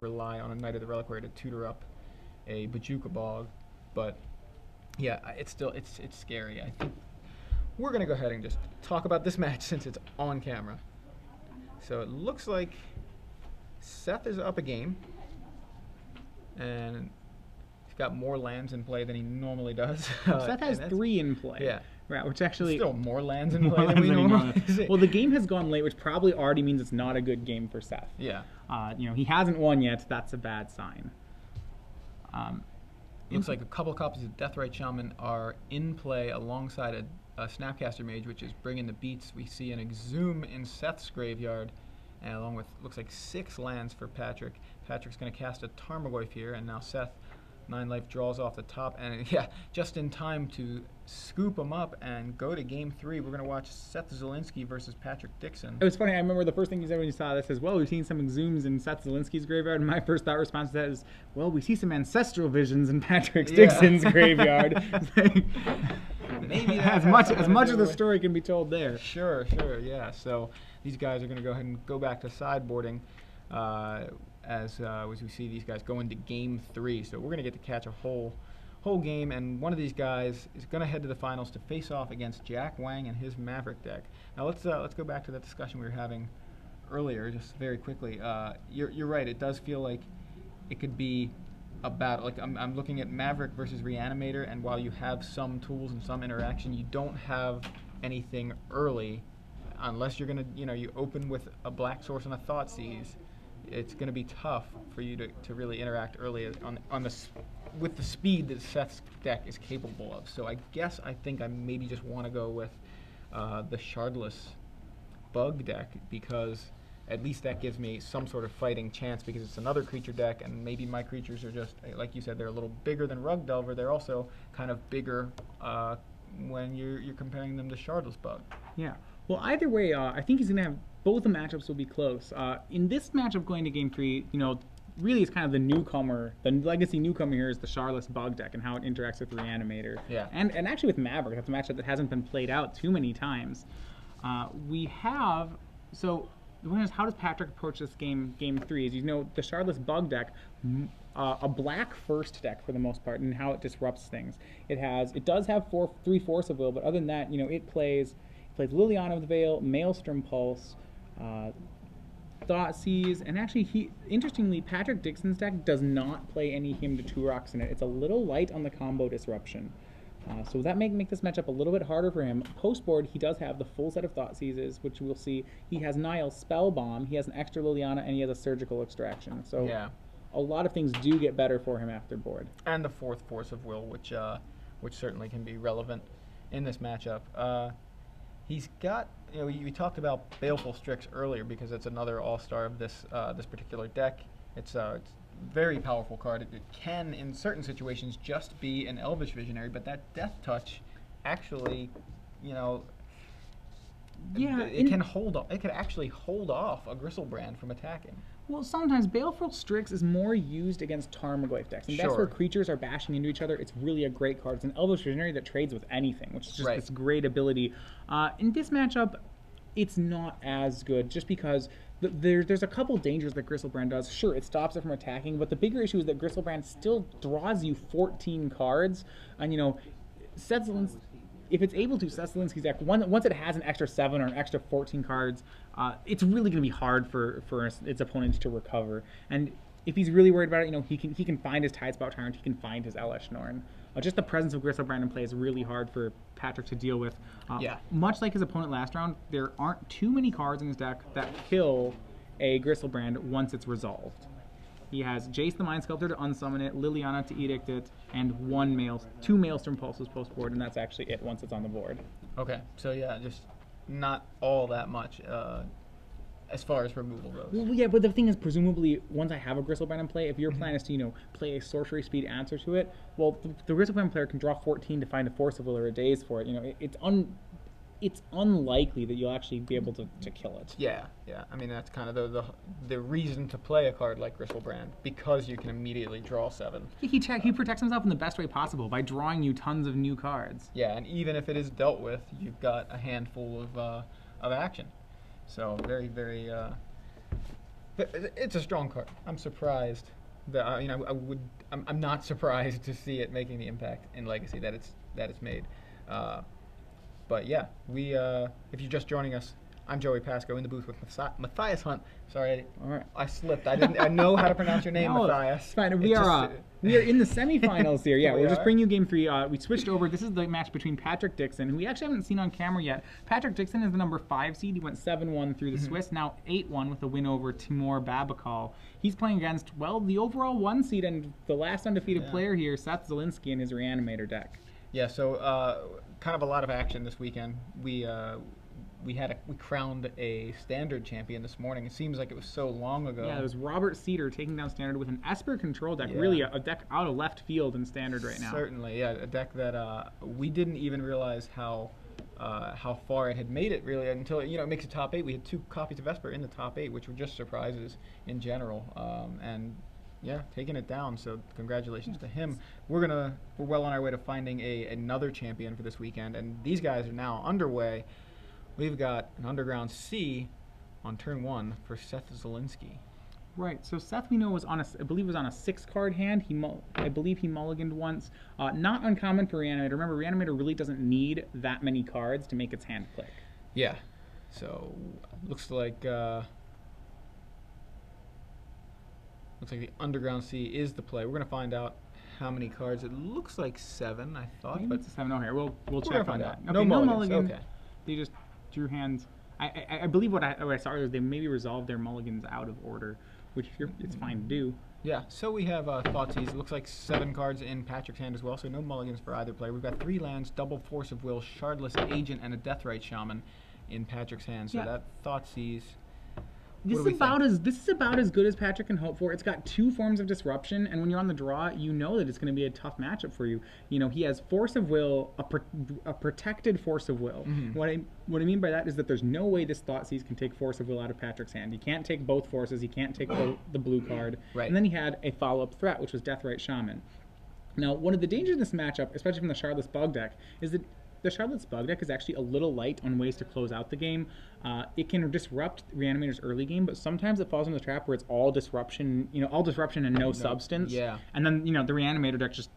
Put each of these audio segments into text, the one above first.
rely on a Knight of the Reliquary to tutor up a Bajuka Bog. But yeah, it's scary. I think we're gonna go ahead and just talk about this match since it's on camera. So it looks like Seth is up a game, and he's got more lands in play than he normally does. Seth has 3 in play. Yeah. Right, which actually... Still more lands in play than we normally see. Well, the game has gone late, which probably already means it's not a good game for Seth. Yeah. He hasn't won yet. That's a bad sign. Looks like a couple copies of Deathrite Shaman are in play alongside a Snapcaster Mage, which is bringing the beats. We see an Exhume in Seth's graveyard, and along with, looks like 6 lands for Patrick. Patrick's going to cast a Tarmogoyf here, and now Seth, 9 life, draws off the top, and yeah, just in time to scoop him up and go to game 3. We're going to watch Seth Zulinski versus Patrick Dickson. It was funny, I remember the first thing you said when you saw this is, well, we've seen some Exhumes in Seth Zulinski's graveyard, and my first thought response to that is, well, we see some Ancestral Visions in Patrick Dickson's graveyard. Maybe as much of the story can be told there. Sure, yeah. So these guys are going to go ahead and go back to sideboarding as we see these guys go into game 3. So we're going to get to catch a whole game, and one of these guys is going to head to the finals to face off against Jack Wang and his Maverick deck. Now let's go back to that discussion we were having earlier, just very quickly. You're right. It does feel like it could be a battle. Like I'm looking at Maverick versus Reanimator, and while you have some tools and some interaction, you don't have anything early, unless you're gonna, you open with a Black Source and a Thoughtseize. It's gonna be tough for you to really interact early with the speed that Seth's deck is capable of. So I think I maybe just want to go with the Shardless Bug deck, because at least that gives me some sort of fighting chance, because it's another creature deck, and maybe my creatures are just, like you said, they're a little bigger than Rug Delver. They're also kind of bigger when you're comparing them to Shardless Bug. Yeah. Well, either way, I think he's going to have both the matchups will be close. In this matchup going to game 3, really it's kind of the newcomer, the legacy newcomer here is the Shardless Bug deck and how it interacts with Reanimator. Yeah. And actually with Maverick, that's a matchup that hasn't been played out too many times. The one is, how does Patrick approach this game 3? As you know, the Shardless Bug deck, a black first deck for the most part, and how it disrupts things. It does have 3 Force of Will, but other than that, it plays Liliana of the Veil, Maelstrom Pulse, Thoughtseize, and actually, interestingly, Patrick Dickson's deck does not play any Hymn to Turox in it. It's a little light on the combo disruption. So that make this matchup a little bit harder for him. Post-board, he does have the full set of Thoughtseizes, which we'll see. He has Nile's Spell Bomb, he has an extra Liliana, and he has a Surgical Extraction. So yeah, a lot of things do get better for him after board. And the 4th Force of Will, which certainly can be relevant in this matchup. He's got, we talked about Baleful Strix earlier, because it's another all-star of this particular deck. It's very powerful card. It can, in certain situations, just be an Elvish Visionary, but that Death Touch actually, it can hold off. It could actually hold off a Gristlebrand from attacking. Well, sometimes Baleful Strix is more used against Tarmogoyf decks, and that's where creatures are bashing into each other. It's really a great card. It's an Elvish Visionary that trades with anything, which is just this great ability. In this matchup, it's not as good, just because there's a couple dangers that Gristlebrand does. Sure, it stops it from attacking, but the bigger issue is that Gristlebrand still draws you 14 cards, and Seth Zulinski, if it's able to, Seth Zulinski's deck, once it has an extra 7 or an extra 14 cards, it's really going to be hard for its opponents to recover. And if he's really worried about it, he can find his Tidespout Tyrant, he can find his Elesh Norn. Just the presence of Gristlebrand in play is really hard for Patrick to deal with. Much like his opponent last round, there aren't too many cards in his deck that kill a Gristlebrand once it's resolved. He has Jace the Mind Sculptor to unsummon it, Liliana to edict it, and 2 Maelstrom Pulses post board, and that's actually it once it's on the board. Okay, so yeah, just not all that much as far as removal goes. Well, yeah, but the thing is, presumably, once I have a Gristlebrand in play, if your plan is to, play a sorcery speed answer to it, well, the Gristlebrand player can draw 14 to find a Force of Will or a Daze for it. It's unlikely that you'll actually be able to kill it. Yeah. I mean, that's kind of the reason to play a card like Gristlebrand, because you can immediately draw 7. He protects himself in the best way possible by drawing you tons of new cards. Yeah, and even if it is dealt with, you've got a handful of action. So very It's a strong card. I'm surprised. I'm not surprised to see it making the impact in Legacy that it's made. But yeah, if you're just joining us, I'm Joey Pasco in the booth with Matthias Hunt. Sorry, I slipped. I know how to pronounce your name, Matthias. It's fine. We are in the semifinals here. Yeah, we'll just bring you game 3. We switched over. This is the match between Patrick Dickson, who we actually haven't seen on camera yet. Patrick Dickson is the number 5 seed. He went 7-1 through the Swiss, now 8-1 with a win over Timur Babakal. He's playing against, well, the overall 1 seed and the last undefeated player here, Seth Zulinski, in his Reanimator deck. Yeah, so kind of a lot of action this weekend. We crowned a Standard champion this morning. It seems like it was so long ago. Yeah, it was Robert Cedar taking down Standard with an Esper control deck. Yeah. Really a deck out of left field in Standard right now. Certainly, yeah, a deck that we didn't even realize how far it had made it really until it makes a top 8. We had 2 copies of Esper in the top 8, which were just surprises in general. And yeah, taking it down. So congratulations to him. We're well on our way to finding another champion for this weekend, and these guys are now underway. We've got an Underground C on turn 1 for Seth Zulinski. Right. So Seth, we know, was on I believe was on a 6-card hand. I believe he mulliganed once. Not uncommon for Reanimator. Remember, Reanimator really doesn't need that many cards to make its hand click. Yeah. So looks like the Underground C is the play. We're gonna find out how many cards. It looks like 7, I thought. Maybe it's a 7. Oh, here we'll check on that. Okay, no mulligan. Okay. They just drew hands. I believe what I saw is they maybe resolved their mulligans out of order, which it's fine to do. Yeah, so we have Thoughtseize. It looks like 7 cards in Patrick's hand as well, so no mulligans for either player. We've got 3 lands, double Force of Will, Shardless Agent, and a Deathrite Shaman in Patrick's hand. So that Thoughtseize. This is about as good as Patrick can hope for. It's got 2 forms of disruption, and when you're on the draw, you know that it's going to be a tough matchup for you. He has Force of Will, a protected Force of Will. What I mean by that is that there's no way this Thoughtseize can take Force of Will out of Patrick's hand. You can't take both forces. You can't take the blue card. Right. And then he had a follow-up threat, which was Deathrite Shaman. Now, one of the dangers of this matchup, especially from the Shardless Bug deck, is that the Shardless Bug deck is actually a little light on ways to close out the game. It can disrupt Reanimator's early game, but sometimes it falls into the trap where it's all disruption, and no substance. Yeah. And then, the Reanimator deck just,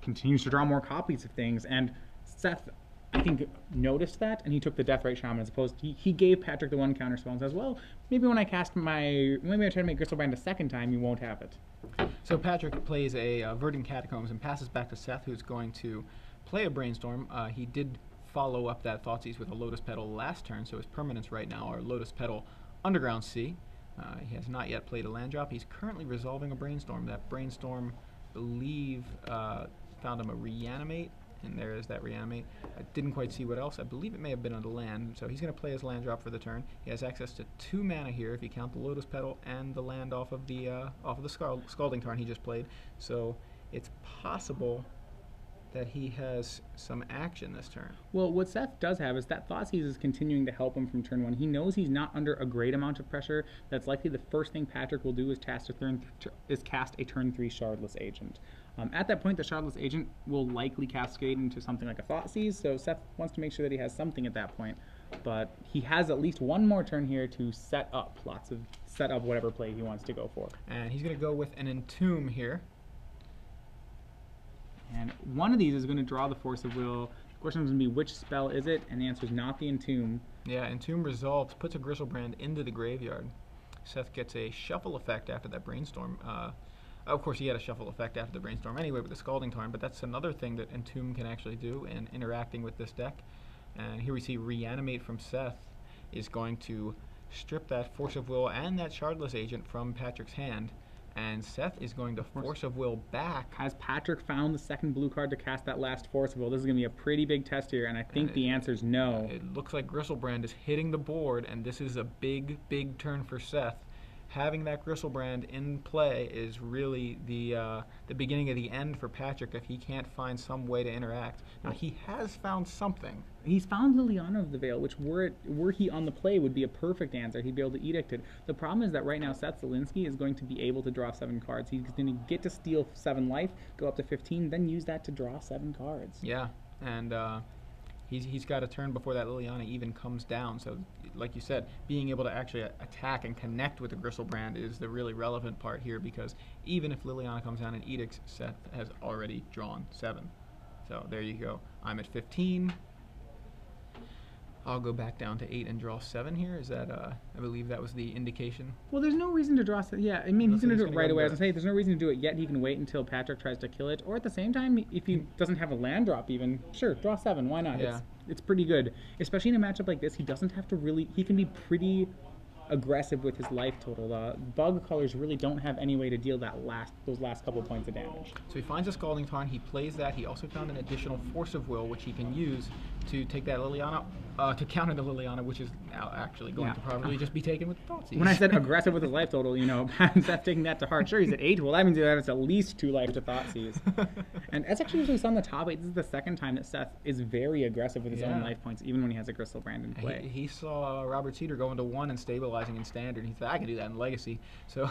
continues to draw more copies of things. And Seth, I think, noticed that, and he took the Deathrite Shaman as opposed to, he gave Patrick the 1 counter spell and says, well, maybe when I try to make Gristlebrand a second time, you won't have it. So Patrick plays a Verdant Catacombs and passes back to Seth, who's going to play a Brainstorm. He did follow up that Thoughtseize with a Lotus Petal last turn, so his permanents right now are Lotus Petal, Underground C. He has not yet played a land drop. He's currently resolving a Brainstorm. That Brainstorm, I believe, found him a Reanimate, and there is that Reanimate. I didn't quite see what else. I believe it may have been a land, so he's going to play his land drop for the turn. He has access to 2 mana here if you count the Lotus Petal and the land off of the Scalding Tarn he just played. So it's possible that he has some action this turn. Well, what Seth does have is that Thoughtseize is continuing to help him from turn 1. He knows he's not under a great amount of pressure. That's likely the first thing Patrick will do is cast a turn 3 Shardless Agent. At that point, the Shardless Agent will likely cascade into something like a Thoughtseize, so Seth wants to make sure that he has something at that point. But he has at least 1 more turn here to set up whatever play he wants to go for. And he's going to go with an Entomb here. And one of these is going to draw the Force of Will. The question is going to be, which spell is it? And the answer is not the Entomb. Yeah, Entomb resolves, puts a Gristlebrand into the graveyard. Seth gets a shuffle effect after that Brainstorm. Of course, he had a shuffle effect after the Brainstorm anyway with the Scalding Tarn, but that's another thing that Entomb can actually do in interacting with this deck. And here we see Reanimate from Seth is going to strip that Force of Will and that Shardless Agent from Patrick's hand. And Seth is going to Force of Will back. Has Patrick found the 2nd blue card to cast that last Force of Will? This is going to be a pretty big test here, and I think the answer is no. It looks like Gristlebrand is hitting the board, and this is a big, big turn for Seth. Having that Gristlebrand in play is really the beginning of the end for Patrick if he can't find some way to interact. Now, he has found something. He's found Liliana of the Veil, which were he on the play would be a perfect answer. He'd be able to edict it. The problem is that right now Seth Zulinski is going to be able to draw 7 cards. He's going to get to steal 7 life, go up to 15, then use that to draw 7 cards. Yeah, and he's got a turn before that Liliana even comes down. So, like you said, being able to actually attack and connect with the Griselbrand is the really relevant part here, because even if Liliana comes down and edicts, Seth has already drawn 7. So there you go. I'm at 15. I'll go back down to 8 and draw 7 here. Is that, I believe that was the indication. Well, there's no reason to draw 7. Yeah, I mean, he's going to do it right away. I was going to say, there's no reason to do it yet. He can wait until Patrick tries to kill it. Or at the same time, if he doesn't have a land drop even, sure, draw 7. Why not? Yeah. It's pretty good. Especially in a matchup like this, he doesn't have to really, he can be pretty aggressive with his life total. The bug colors really don't have any way to deal those last couple points of damage. So he finds a Scalding Tarn, he plays that. He also found an additional Force of Will, which he can use to take that Liliana, to counter the Liliana, which is now actually going to probably just be taken with Thoughtseize. When I said aggressive with his life total, you know, Seth taking that to heart. Sure, he's at 8. Well, that means he has at least 2 life to Thoughtseize. And that's actually usually on the top 8. This is the second time that Seth is very aggressive with his own life points, even when he has a Griselbrand in play. He saw Robert Cedar go into 1 and stabilizing in Standard. He thought, I can do that in Legacy. So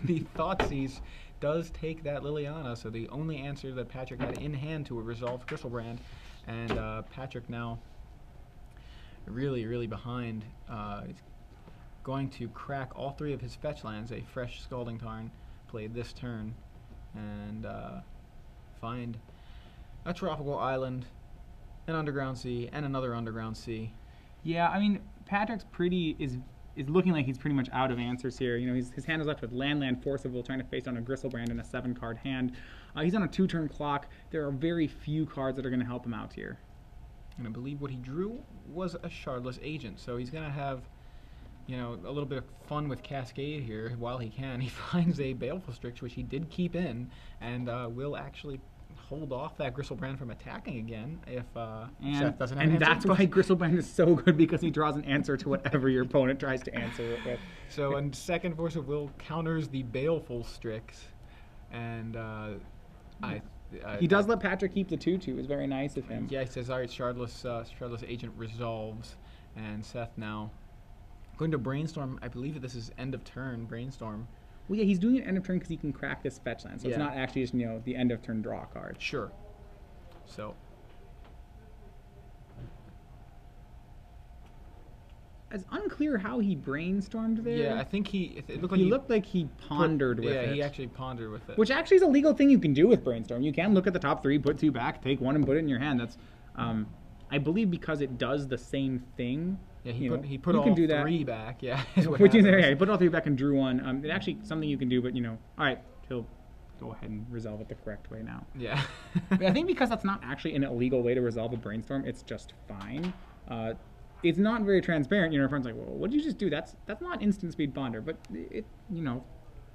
the Thoughtseize does take that Liliana. So the only answer that Patrick had in hand to a resolved Griselbrand. And Patrick now really, really behind. He's going to crack all 3 of his fetch lands, a fresh Scalding Tarn played this turn, and find a tropical island, an underground sea, and another underground sea. Yeah, I mean, Patrick's is looking like he's pretty much out of answers here. You know, his hand is left with land, Force of Will, trying to face on a Griselbrand in a 7-card hand. He's on a 2-turn clock. There are very few cards that are going to help him out here. And I believe what he drew was a Shardless Agent, so he's going to have, you know, a little bit of fun with Cascade here while he can. He finds a Baleful Strix, which he did keep in, and will actually hold off that Griselbrand from attacking again if Seth doesn't have an answer. And that's why Griselbrand is so good, because he draws an answer to whatever your opponent tries to answer it with. So, and second Force of Will counters the Baleful Strix, and he does let Patrick keep the 2/2. It's very nice of him. Yeah, he says, all right, Shardless Agent resolves, and Seth now going to Brainstorm. I believe that this is end of turn Brainstorm. Well, yeah, he's doing it end of turn because he can crack this fetch land, so it's not actually just, you know, the end of turn draw card. Sure. So it's unclear how he brainstormed there. Yeah, I think it looked like he pondered with it. Yeah, he actually pondered with it. Which actually is a legal thing you can do with Brainstorm. You can look at the top 3, put 2 back, take 1 and put it in your hand. That's, I believe, because it does the same thing. Yeah, he put all 3 back. Yeah, he put all 3 back and drew 1. It's actually something you can do, but, you know, all right, he'll go ahead and resolve it the correct way now. Yeah. But I think because that's not actually an illegal way to resolve a Brainstorm, it's just fine. It's not very transparent. You know, everyone's like, well, what did you just do? That's not instant speed Ponder, but it, you know,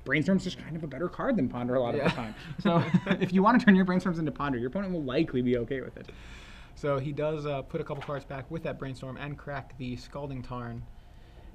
Brainstorm's just kind of a better card than Ponder a lot of the time. So if you want to turn your Brainstorms into Ponder, your opponent will likely be okay with it. So he does put a couple cards back with that Brainstorm and crack the Scalding Tarn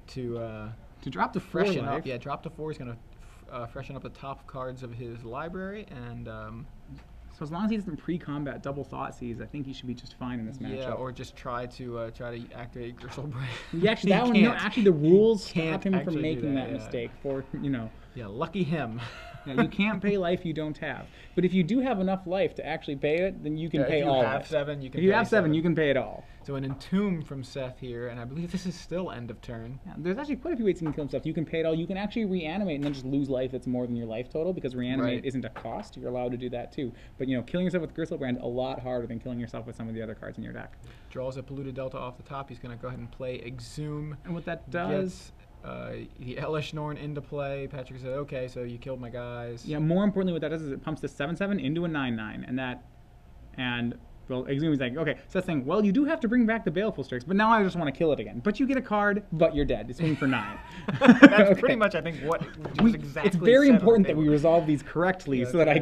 to drop to 4 freshen life. up. Yeah, drop to 4. He's going to freshen up the top cards of his library, and so as long as he doesn't pre-combat double Thoughtseize, I think he should be just fine in this matchup. Yeah, or just try to activate Griselbrand. Yeah, actually, that one. No, actually, the rules stop him from making that mistake. For, you know. Yeah, lucky him. Yeah, you can't pay life you don't have. But if you do have enough life to actually pay it, then you can pay all. If you have 7, you can. If you have 7, you can pay it all. So an Entomb from Seth here, and I believe this is still end of turn. Yeah, there's actually quite a few ways you can kill himself. You can pay it all. You can actually reanimate and then just lose life that's more than your life total, because reanimate isn't a cost. You're allowed to do that too. But, you know, killing yourself with Griselbrand a lot harder than killing yourself with some of the other cards in your deck. Draws a Polluted Delta off the top. He's going to go ahead and play Exhume. And what that does... Gets, the Elish Norn into play. Patrick said, okay, so you killed my guys. Yeah, more importantly, what that does is it pumps the 7/7 into a 9/9, well, Exhume is like, okay, so that's saying, well, you do have to bring back the Baleful Strix, but now I just want to kill it again. But you get a card, but you're dead. It's swing for 9. That's pretty much, I think, what was exactly It's very important that we resolve these correctly so that I